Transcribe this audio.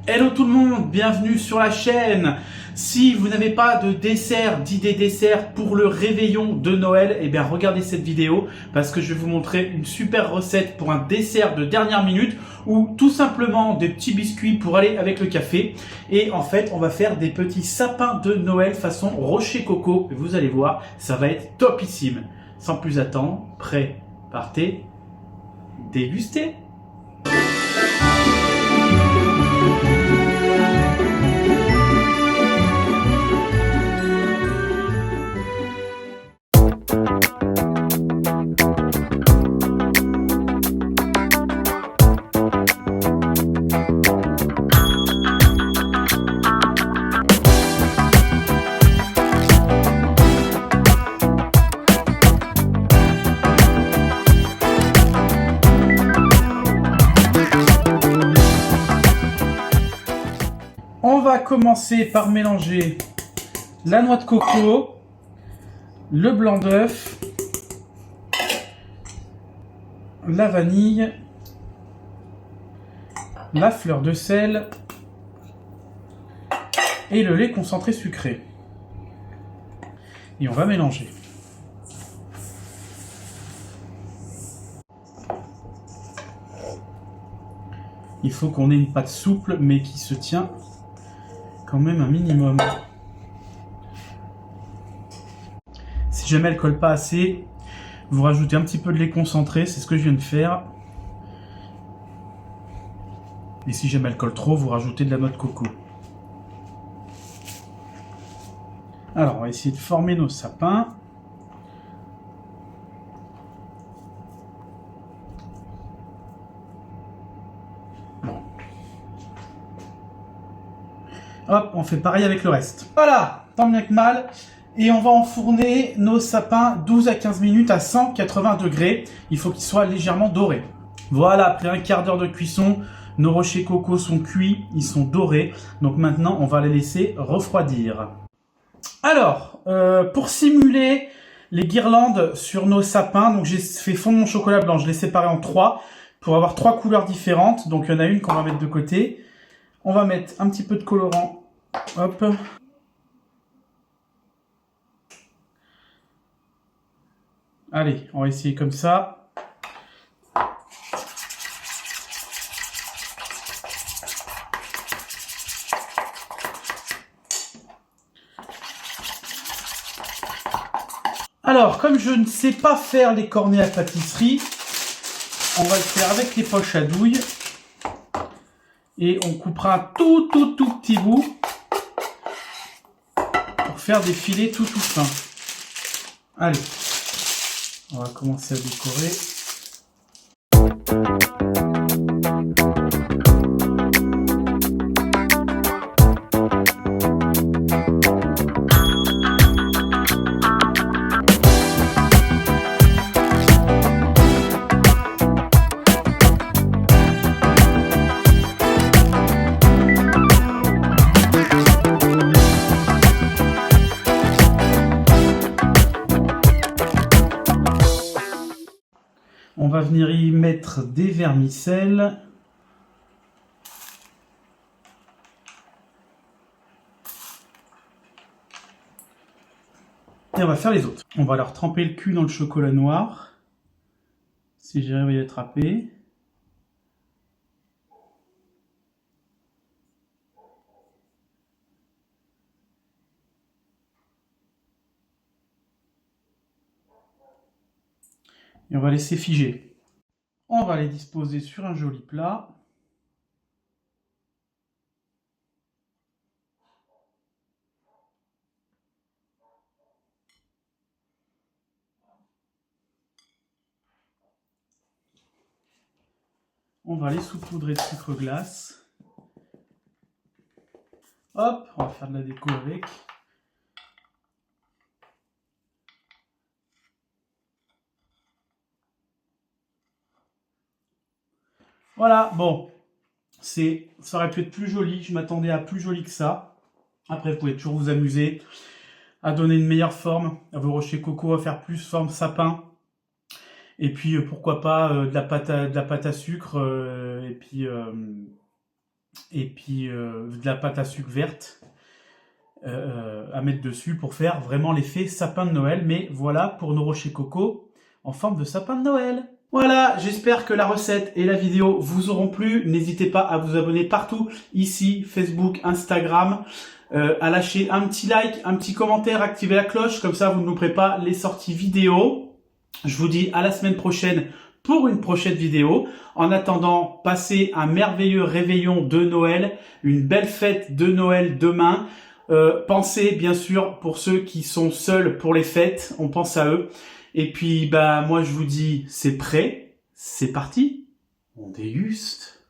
Hello tout le monde, bienvenue sur la chaîne. Si vous n'avez pas de dessert, d'idée dessert pour le réveillon de Noël, eh bien regardez cette vidéo parce que je vais vous montrer une super recette pour un dessert de dernière minute ou tout simplement des petits biscuits pour aller avec le café. Et en fait, on va faire des petits sapins de Noël façon rocher coco. Vous allez voir, ça va être topissime. Sans plus attendre, prêt, partez, dégustez. On va commencer par mélanger la noix de coco, le blanc d'œuf, la vanille, la fleur de sel et le lait concentré sucré. Et on va mélanger. Il faut qu'on ait une pâte souple mais qui se tient quand même un minimum. Si jamais elle colle pas assez, vous rajoutez un petit peu de lait concentré, c'est ce que je viens de faire. Et si jamais elle colle trop, vous rajoutez de la noix de coco. Alors, on va essayer de former nos sapins. Hop, on fait pareil avec le reste. Voilà, tant bien que mal. Et on va enfourner nos sapins 12 à 15 minutes à 180 degrés. Il faut qu'ils soient légèrement dorés. Voilà, après un quart d'heure de cuisson, nos rochers coco sont cuits, ils sont dorés. Donc maintenant, on va les laisser refroidir. Alors, pour simuler les guirlandes sur nos sapins, donc j'ai fait fondre mon chocolat blanc. Je l'ai séparé en 3 pour avoir 3 couleurs différentes. Donc il y en a une qu'on va mettre de côté. On va mettre un petit peu de colorant. Hop. Allez, on va essayer comme ça. Alors, comme je ne sais pas faire les cornets à pâtisserie, on va le faire avec les poches à douille. Et on coupera un tout petit bout pour faire des filets tout fins. Allez, on va commencer à décorer. On va venir y mettre des vermicelles. Et on va faire les autres. On va leur tremper le cul dans le chocolat noir. Si j'arrive à y attraper. Et on va laisser figer. On va les disposer sur un joli plat. On va les saupoudrer de sucre glace. Hop, on va faire de la déco avec. Voilà, bon, ça aurait pu être plus joli, je m'attendais à plus joli que ça. Après, vous pouvez toujours vous amuser à donner une meilleure forme à vos rochers coco, à faire plus forme sapin. Et puis pourquoi pas de la pâte à sucre et puis et puis de la pâte à sucre verte à mettre dessus pour faire vraiment l'effet sapin de Noël. Mais voilà pour nos rochers coco en forme de sapin de Noël. Voilà, j'espère que la recette et la vidéo vous auront plu. N'hésitez pas à vous abonner partout, ici, Facebook, Instagram, à lâcher un petit like, un petit commentaire, activer la cloche, comme ça vous ne louperez pas les sorties vidéo. Je vous dis à la semaine prochaine pour une prochaine vidéo. En attendant, passez un merveilleux réveillon de Noël, une belle fête de Noël demain. Pensez bien sûr pour ceux qui sont seuls pour les fêtes, on pense à eux. Et puis bah moi je vous dis c'est prêt, c'est parti, on déguste.